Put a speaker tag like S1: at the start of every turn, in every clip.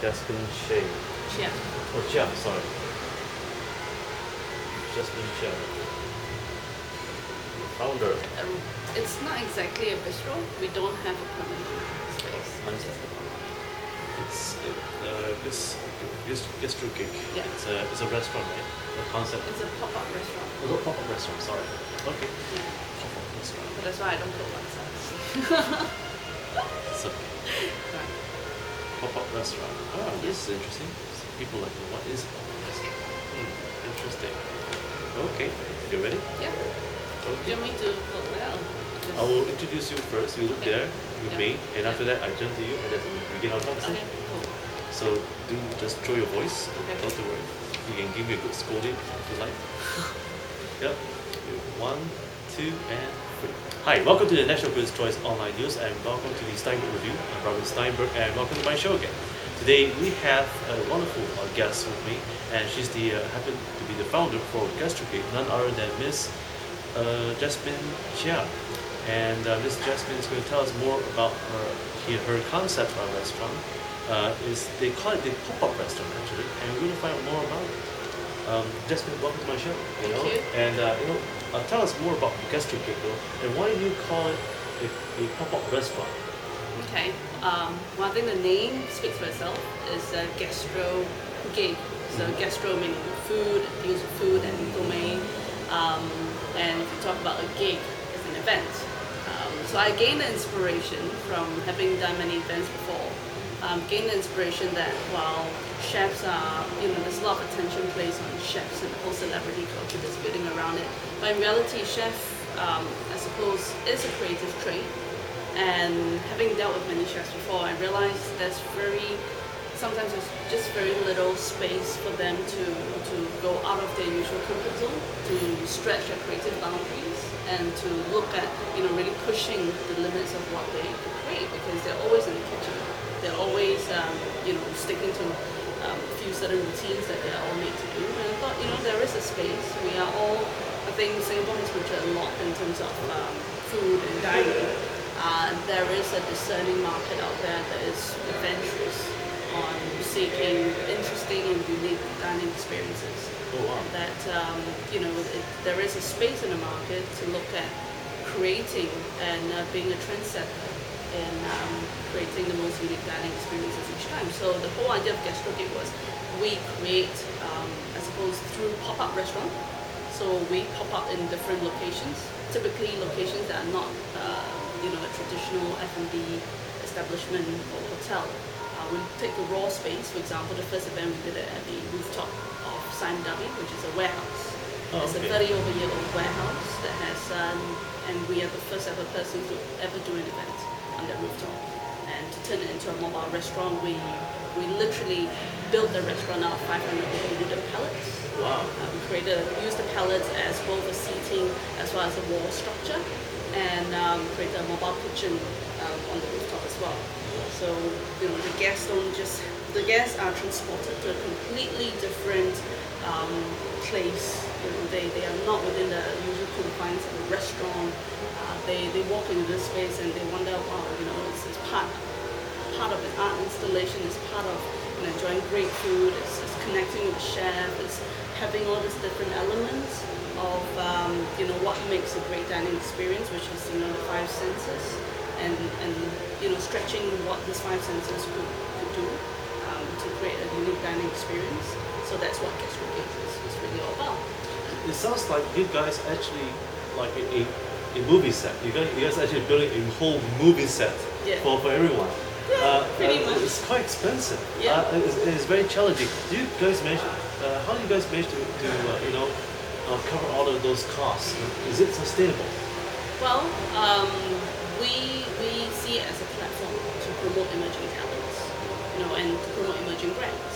S1: Jasmine Shea.
S2: Yeah.
S1: Oh, Chia, sorry. Jasmine Chia. Founder.
S2: It's not exactly a bistro. We don't have a permanent space.
S1: Understand. It's Gastrogig.
S2: Yeah.
S1: It's a restaurant, right? A concept.
S2: It's a pop-up restaurant.
S1: Oh, a pop-up restaurant. Sorry. Okay.
S2: Yeah.
S1: Pop-up restaurant.
S2: But that's why I don't cook myself.
S1: So
S2: Right.
S1: pop-up restaurant. Oh, this is interesting. Some people like, what is a pop-up restaurant? Interesting. Okay. You ready?
S2: Yeah. Do
S1: Okay.
S2: you want me to look well?
S1: I will introduce you first. You look
S2: Okay.
S1: there with
S2: Yeah.
S1: me, and after that I turn to you, and then we begin our
S2: Okay,
S1: conversation.
S2: cool.
S1: So do just throw your voice.
S2: Okay.
S1: Don't to worry. You can give me a good scolding if you like. Yep. 1, 2, and 3. Hi, welcome to the National Critics' Choice Online News, and welcome to the Stienberg Review. I'm Robin Stienberg, and welcome to my show again. Today we have a wonderful guest with me, and she's happened to be the founder for Gastrogig, none other than Miss Jasmine Chia. And Miss Jasmine is going to tell us more about her concept of our restaurant. They call it the pop-up restaurant actually, and we're going to find out more about it. Jasmine, welcome to my show.
S2: Thank you.
S1: And tell us more about Gastrogig, and why do you call it a pop-up restaurant?
S2: Okay. Well, I think the name speaks for itself. It's a gastro gig. So gastro meaning food, deals with food and gourmet. And if you talk about a gig, it's an event. So I gained the inspiration from having done many events before. Gained the inspiration that while chefs are, there's a lot of attention placed on chefs and the whole celebrity culture that's building around it. But in reality, chef, I suppose, is a creative trade. And having dealt with many chefs before, I realized sometimes there's just very little space for them to go out of their usual comfort zone, to stretch their creative boundaries, and to look at, really pushing the limits of what they can create, because they're always in the kitchen. They're always, sticking to a few certain routines that they're all made to do. And I thought, there is a space. We are all, I think Singapore has matured a lot in terms of food and dining. There is a discerning market out there that is adventurous on seeking interesting and unique dining experiences.
S1: Oh wow.
S2: That there is a space in the market to look at creating and being a trendsetter in creating the most unique dining experiences each time. So the whole idea of Gastrogig was we create, I suppose, through pop-up restaurant. So we pop up in different locations, typically locations that are not a traditional F&B establishment or hotel. We take the raw space. For example, the first event we did it at the rooftop of Stienberg, which is a warehouse.
S1: Oh,
S2: It's
S1: okay.
S2: a 30-over-year-old warehouse that has, and we are the first ever person to ever do an event on that rooftop. And to turn it into a mobile restaurant, we literally built the restaurant out of 500 wooden pallets.
S1: Wow.
S2: We used the pallets as both a seating as well as a wall structure, and created a mobile kitchen on the rooftop as well. So the guests are transported to a completely different place. They are not within the usual confines of a restaurant. They walk into this space and they wonder, wow, it's part of an art installation. It's part of enjoying great food. It's connecting with the chef. It's having all these different elements of what makes a great dining experience, which is the five senses, and stretching what these five senses could do to create a unique dining experience. So that's what Gastrogig is really all about.
S1: It sounds like you guys actually like a movie set. You guys actually building a whole movie set
S2: Yeah.
S1: for everyone.
S2: Pretty much.
S1: It's quite expensive.
S2: Yeah.
S1: It's very challenging. Do you guys manage? How do you guys manage to cover all of those costs? Is it sustainable?
S2: Well, we see it as a platform to promote emerging talents, and to promote emerging brands.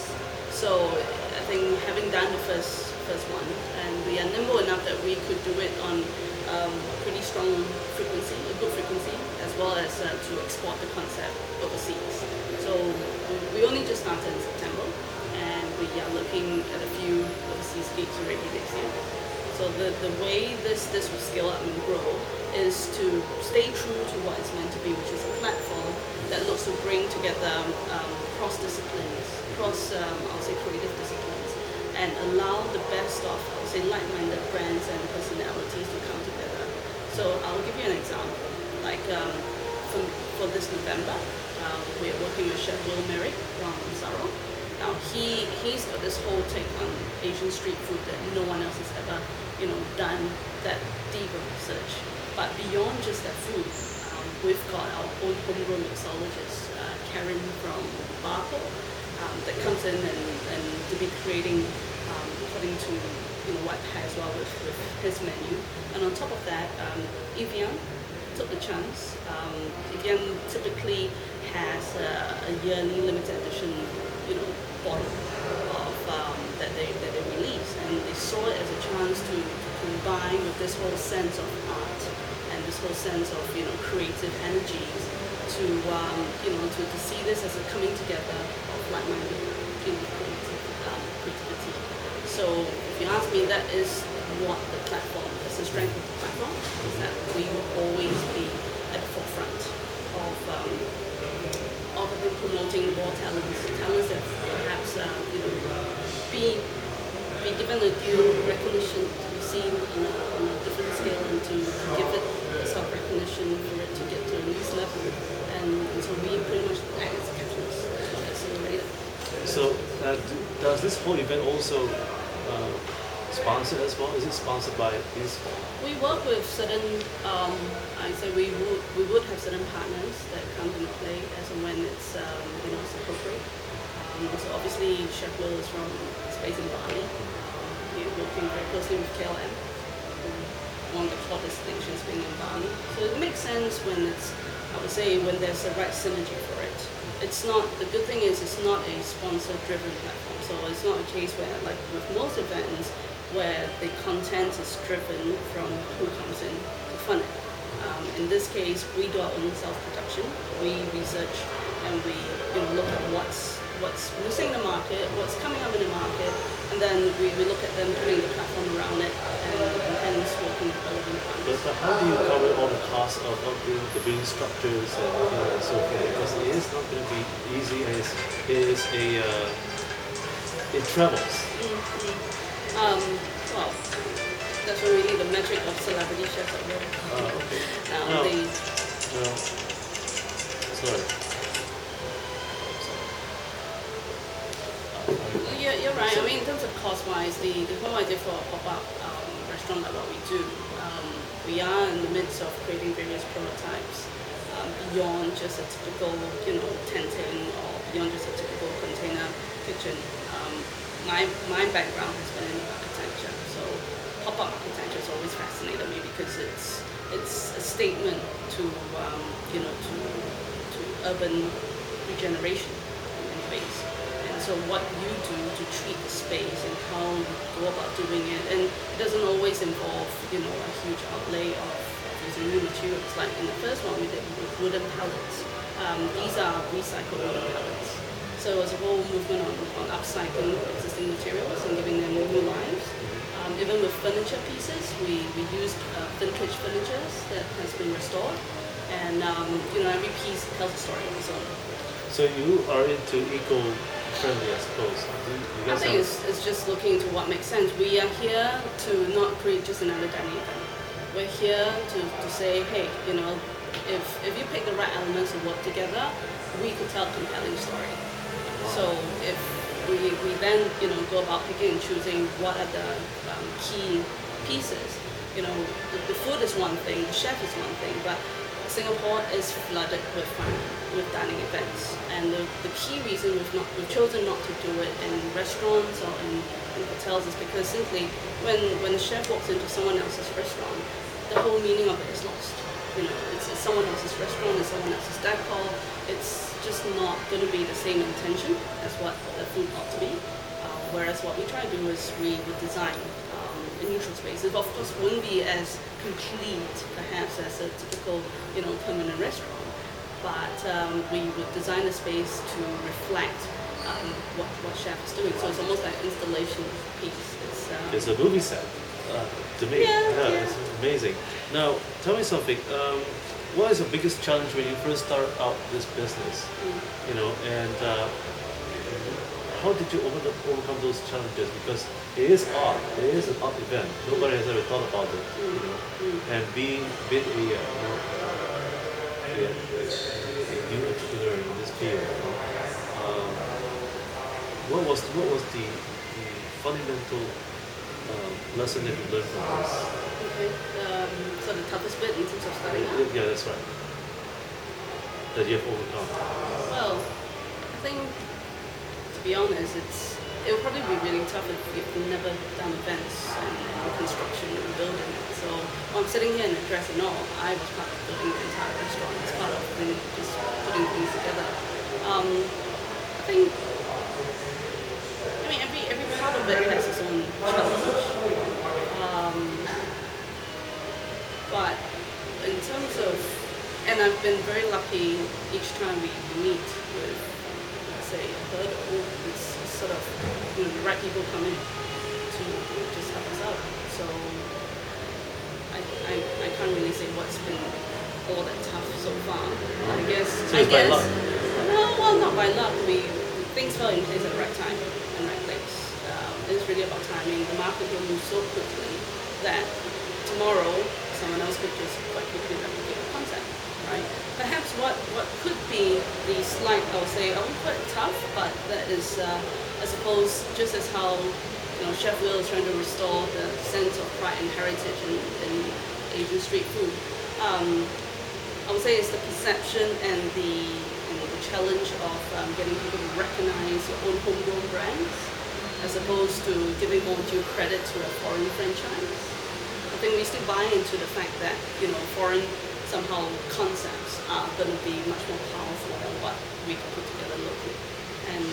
S2: So I think having done the first one, and we are nimble enough that we could do it on a pretty strong frequency, a good frequency, as well as to export the concept overseas. So we only just started in September, and we are looking at a few overseas gigs already next year. So the way this will scale up and grow is to stay true to what it's meant to be, which is a platform that looks to bring together cross disciplines, I'll say creative disciplines, and allow the best of, I'll say, like-minded brands and personalities to come together. So I'll give you an example. Like for this November, we're working with Chef Will Merrick from Zaro. Now he's got this whole take on Asian street food that no one else has ever, done that deep of research. But beyond just that food, we've got our own homegrown mixologist, Karen from Barco, that comes in and to be creating according to what has well with his menu. And on top of that, Evian took the chance. Evian typically has a yearly limited edition, bottle of that they release, and they saw it as a chance to combine with this whole sense of art and this whole sense of creative energies to to see this as a coming together of like-minded creativity. So if you ask me, that is what the platform, that's the strength of the platform, is that we will always be at the forefront of promoting more talents that perhaps be given a due recognition, to be seen on a different scale, and to give it self-recognition for it to get to a next level. And so we pretty much act as a catalyst, accelerator.
S1: So does this whole event also sponsored as well? Is it sponsored by these?
S2: We work with certain, I say we would have certain partners that come into play as and when it's appropriate. So obviously Chef Will is based in Bali. We're working very closely with KLM, one of the core destinations being in Bali. So it makes sense when when there's the right synergy for it. It's not, the good thing is it's not a sponsor-driven platform. So it's not a case where, like with most events, where the content is driven from who comes in to fund it. In this case, we do our own self-production. We research and we look at what's missing in the market, what's coming up in the market, and then we look at them putting the platform around it and hence working with relevant partners.
S1: But how do you cover all the costs of doing the building structures and so forth? Because it is not going to be easy, and it travels.
S2: Well, that's where we need the magic of celebrity chefs at work.
S1: Okay. Sorry.
S2: You're right. I mean, in terms of cost-wise, the whole idea for a pop-up restaurant like what we do, we are in the midst of creating various prototypes beyond just a typical, tenting, or beyond just a typical container kitchen. My background has been in architecture, so pop-up architecture has always fascinated me because it's a statement to urban regeneration in many ways. And so what you do to treat the space and how you go about doing it, and it doesn't always involve a huge outlay of using new materials. Like in the first one we did with wooden pallets. These are recycled wooden pallets. So as a whole movement on upcycling existing materials and giving them new lives. Even with furniture pieces, we used vintage furniture that has been restored, and every piece tells a story of its own.
S1: So you are into eco-friendly, I suppose.
S2: I think it's just looking into what makes sense. We are here to not create just another dining event. We're here to say, hey, if you pick the right elements and work together, we could tell a compelling story. So if we then go about picking and choosing what are the key pieces. The food is one thing, the chef is one thing, but Singapore is flooded with dining events, and the key reason we've chosen not to do it in restaurants or in hotels is because simply when the chef walks into someone else's restaurant, the whole meaning of it is lost. It's someone else's restaurant, it's someone else's decor. It's just not going to be the same intention as what the food ought to be. Whereas what we try to do is we would design a neutral space. It of course wouldn't be as complete perhaps as a typical permanent restaurant, but we would design a space to reflect what chef is doing. So it's almost like an installation piece.
S1: It's a movie set to me.
S2: Yeah.
S1: It's amazing. Now tell me something. what is your biggest challenge when you first start out this business? You know, and how did you overcome those challenges? Because it is art, it is an art event. Nobody has ever thought about it, you know. And being a new entrepreneur in this field, you know, what was the fundamental lesson that you learned from this?
S2: Okay. So the toughest bit in terms of starting out.
S1: Yeah, that's right. That you have overcome.
S2: Well, I think, to be honest, it would probably be really tough if you've never done events and construction and building it. So when I'm sitting here in a dress and all, I was part of building the entire restaurant. It's part of really just putting things together. I think, I mean, every part of it has its own challenge. But in terms of, and I've been very lucky each time we meet with, let's say, a hurdle, it's sort of, you know, the right people come in to just help us out. So I can't really say what's been all that tough so far. I guess.
S1: By luck.
S2: No, well, not by luck. Things fell in place at the right time and right place. It's really about timing. The market will move so quickly that tomorrow someone else could just quite quickly replicate the concept, right? Perhaps what could be the slight, I would say, I wouldn't call it tough, but that is, I suppose, just as how, you know, Chef Will is trying to restore the sense of pride and heritage in Asian street food. I would say it's the perception and the challenge of getting people to recognize your own homegrown brands, as opposed to giving more due credit to a foreign franchise. I think we still buy into the fact that, you know, foreign somehow concepts are going to be much more powerful than what we can put together locally. And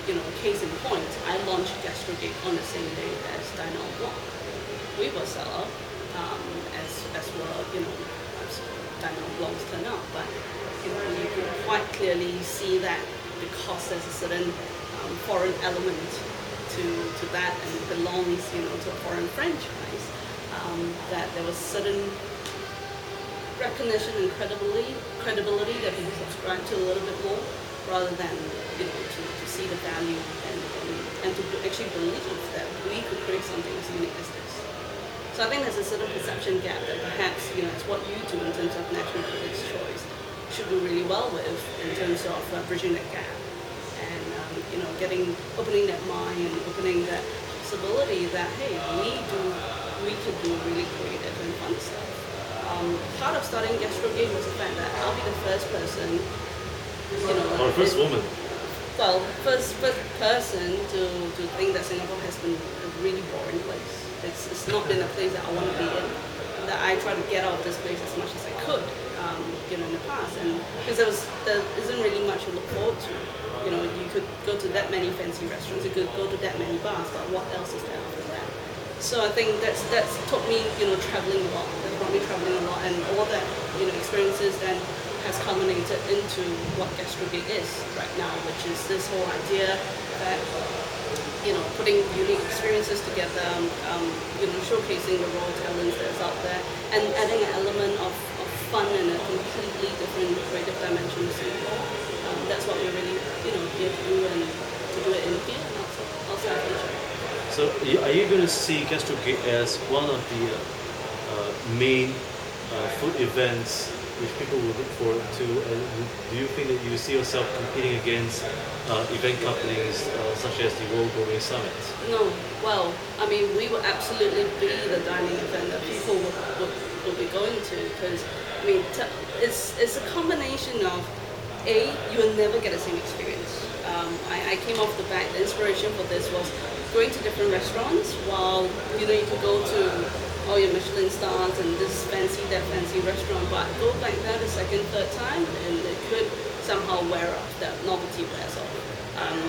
S2: you know, case in point, I launched Gastrogig on the same day as Diner en Blanc. We were seller, as were, you know, as Diner en Blancs turn out, but you know, you can quite clearly see that because there's a certain foreign element to that, and it belongs, you know, to a foreign franchise. That there was certain recognition and credibility that people subscribe to a little bit more, rather than, you know, to see the value and to actually believe that we could create something as unique as this. So I think there's a certain perception gap that perhaps, you know, it's what you do in terms of national critics' choice should do really well with in terms of bridging that gap and you know, opening that mind and opening that possibility that, hey, we could do really creative and fun stuff. Part of starting Gastrogig was the fact that I'll be the first person, you know,
S1: or first woman.
S2: Well, first person to think that Singapore has been a really boring place. It's not been a place that I want to be in. That I try to get out of this place as much as I could, you know, in the past, and because there isn't really much to look forward to. You know, you could go to that many fancy restaurants, you could go to that many bars, but what else is there after that? So I think that's taught me, you know, traveling a lot. That brought me traveling a lot, and all that, you know, experiences then has culminated into what Gastrogig is right now, which is this whole idea that, you know, putting unique experiences together, you know, showcasing the raw talents that's out there, and adding an element of fun and a completely different creative dimension to Singapore. That's what we're really, you know, here to do, and to do it in here and outside Asia.
S1: So are you going to see Gastrogig as one of the main food events which people will look forward to? And do you think that you see yourself competing against event companies such as the World Gourmet Summit?
S2: No, well, I mean, we will absolutely be the dining event that people will be going to, because I mean, it's a combination of you will never get the same experience. I came off the back. The inspiration for this was going to different restaurants while, you know, you could go to all your Michelin stars and this fancy, that fancy restaurant, but go back there the second, third time, and it could somehow wear off, that novelty wears off.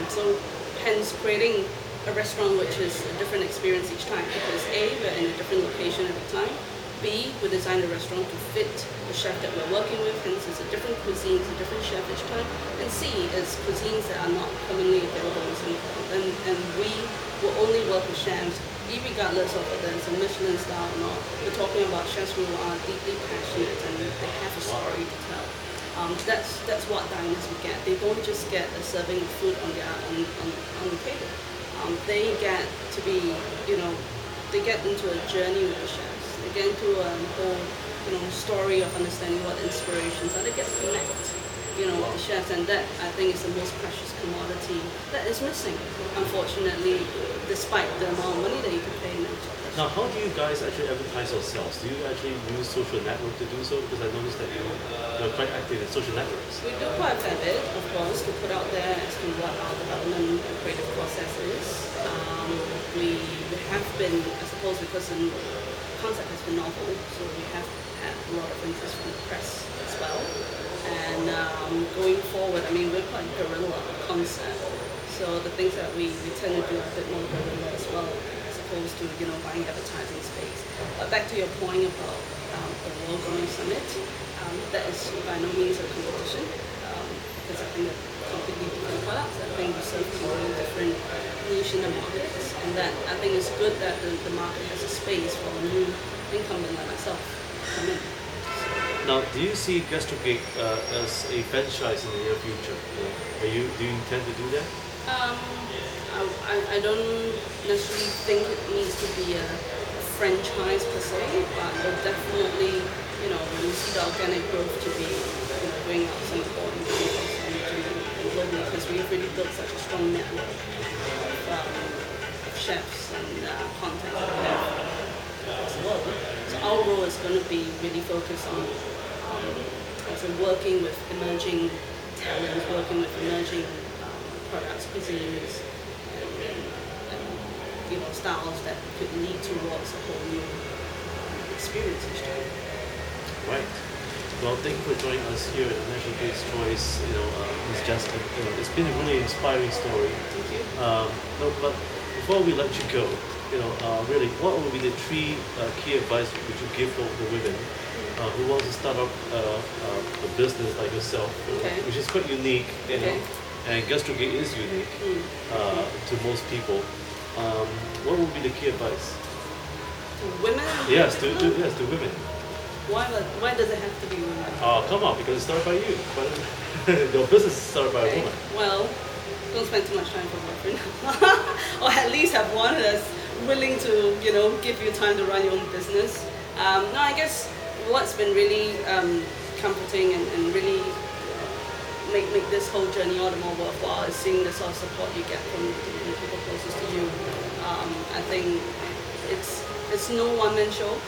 S2: So hence creating a restaurant which is a different experience each time, because A, we're in a different location every time, B, we designed the restaurant to fit the chef that we're working with, hence it's a different cuisine, it's a different chef each time, and C, is cuisines that are not commonly available in Singapore, and we will only work with chefs regardless of whether it's a Michelin star or not, we're talking about chefs who are deeply passionate and they have a story to tell. That's what diners will get. They don't just get a serving of food on the table. They get to be, they get into a journey with the chefs. They get into a whole, story of understanding what inspirations are. They get to connect, with the chefs, and that I think is the most precious commodity that is missing, unfortunately, despite the amount of money that you can pay in the top.
S1: Now, how do you guys actually advertise yourselves? Do you actually use social network to do so? Because I noticed that you're quite active in social networks.
S2: We do quite a fair bit, of course, to put out there as to what our development and creative process is. We have been, I suppose, because the concept has been novel, so we have had a lot of interest from the press as well. And going forward, we're quite guerrilla concept, so the things that we tend to do are a bit more guerrilla as well, as opposed to buying advertising space. But back to your point about the World Gourmet Summit, that is by no means a competition, because I think they're completely different products. I think we serve completely different niche in the markets, and that I think it's good that the market has a space for a new incumbent like myself to come in.
S1: Now, do you see Gastrogig as a franchise in the near future? Do you intend to do that?
S2: I don't necessarily think it needs to be a franchise per se, but we'll definitely, when we see the organic growth to be going out Singapore and going out and globally, because we've really built such a strong network of chefs and contacts that we have across the world. So our role is going to be really focused on also working with emerging talents, working with emerging products, cuisines, and styles that could lead towards a whole new experience each time.
S1: Right. Well, thank you for joining us here at the National Critics' Choice. Ms. Jasmine, it's been a really inspiring story.
S2: Thank you.
S1: No, but before we let you go, really, what would be the three key advice would you give for the women who want to start up a business like yourself, which is quite unique, and Gastrogig is unique to most people. What would be the key advice?
S2: To women?
S1: Yes, to women.
S2: Why does it have to be women?
S1: Oh, come on, because it started by you. But your business is started by a woman.
S2: Well, don't spend too much time for boyfriend. Or at least have one that's willing to, give you time to run your own business. No, I guess what's been really comforting and really make this whole journey all the more worthwhile is seeing the sort of support you get from the people closest to you. I think it's no one-man show.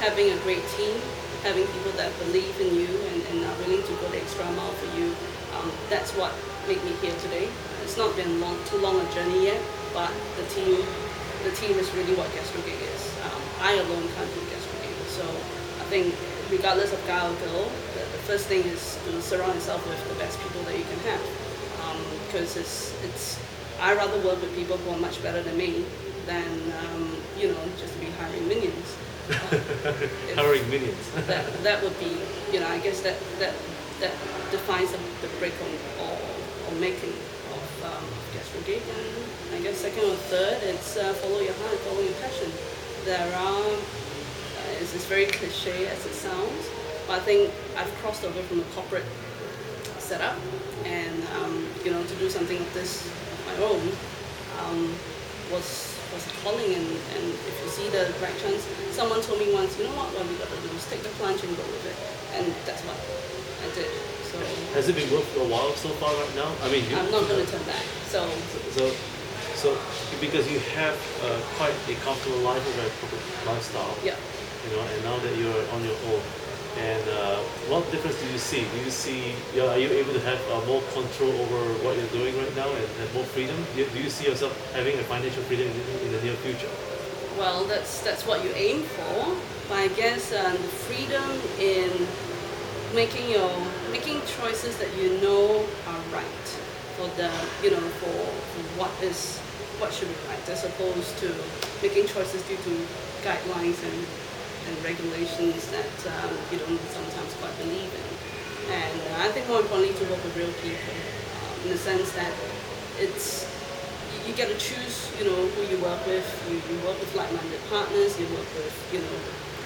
S2: Having a great team, having people that believe in you and are willing to go the extra mile for you, that's what made me here today. It's not been too long a journey yet, but the team is really what Gastrogig is. I alone can't do Gastrogig, so I think regardless of guy or girl, the first thing is to surround yourself with the best people that you can have, because I rather work with people who are much better than me than just be hiring minions.
S1: Hiring minions.
S2: that would be, I guess that defines the break or making of Gastrogig. And I guess second or third, it's follow your heart, follow your passion. There are, it's very cliche as it sounds, but I think I've crossed over from a corporate setup, and to do something of this of my own was a calling, and if you see the right chance, someone told me once, what we got to do is take the plunge and go with it, and that's what I did. So
S1: has it been worth a while so far right now?
S2: I'm not going to turn back. So
S1: because you have quite a comfortable life, a very corporate lifestyle.
S2: Yeah.
S1: And now that you're on your own, and what difference do you see? Are you able to have more control over what you're doing right now and have more freedom? Do you see yourself having a financial freedom in the near future?
S2: Well, that's what you aim for. But I guess the freedom in making choices that are right for for what should be right, as opposed to making choices due to guidelines and regulations that you don't sometimes quite believe in. And I think more importantly to work with real people, in the sense that you get to choose, who you work with. You work with like-minded partners. You work with,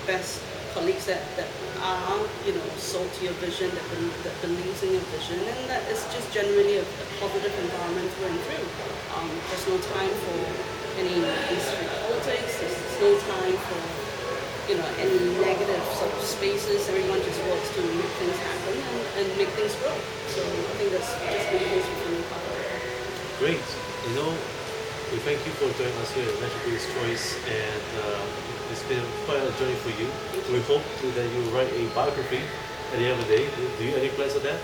S2: best colleagues that are, sold to your vision, that believes in your vision, and that is just generally a positive environment through and through. There's no time for any street politics. There's no time for, any negative sort of spaces. Everyone just works to make things happen and make things grow. So I think that's just the most fulfilling part of it.
S1: Great. We thank you for joining us here at National Business Choice, and it's been quite a journey for you. We hope that you write a biography at the end of the day. Do you have any plans for that?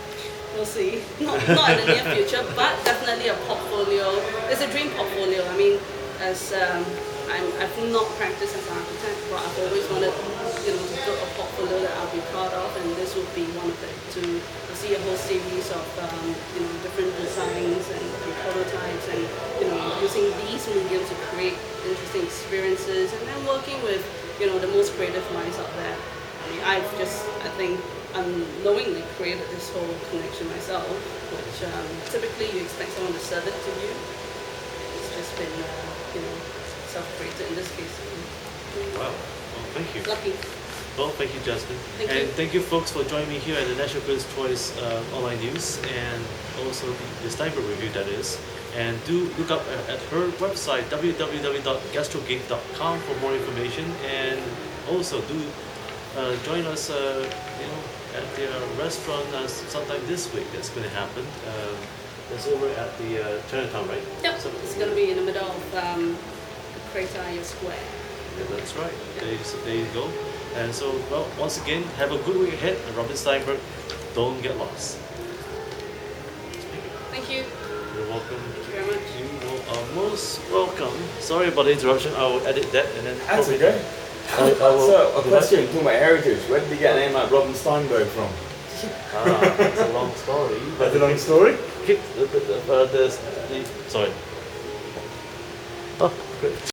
S2: We'll see. Not in the near future, but definitely a portfolio. It's a dream portfolio. I mean, as I've not practiced as an architect, but I've always wanted, to build a portfolio that I'll be proud of, and this would be one of it. To see a whole series of, different designs and prototypes, and using these mediums to create interesting experiences, and then working with, the most creative minds out there. I mean, I think unknowingly created this whole connection myself, which typically you expect someone to serve it to you. It's just been, self-created in this case.
S1: Wow. Well, thank you.
S2: Lucky.
S1: Well, thank you, Jasmine. Thank you, folks, for joining me here at the National Business Choice Online News, and also the Stienberg review, that is. And do look up at her website, www.gastrogig.com, for more information. And also do join us, at their restaurant sometime this week. That's going to happen. That's over at the Chinatown, right?
S2: Yep.
S1: So,
S2: it's going to be in the middle of the Crater Square.
S1: Yeah, that's right. There you go. And so, well, once again, have a good week ahead. And Robin Stienberg, don't get lost.
S2: Thank you.
S1: You're welcome.
S2: Thank you very much.
S1: You are most welcome. Sorry about the interruption. I will edit that and then.
S3: That's okay. So, a question to my heritage. Where did you get the name like Robin Steinberg from?
S1: It's a long story.
S3: That's a long story?
S1: Sorry. Oh, great.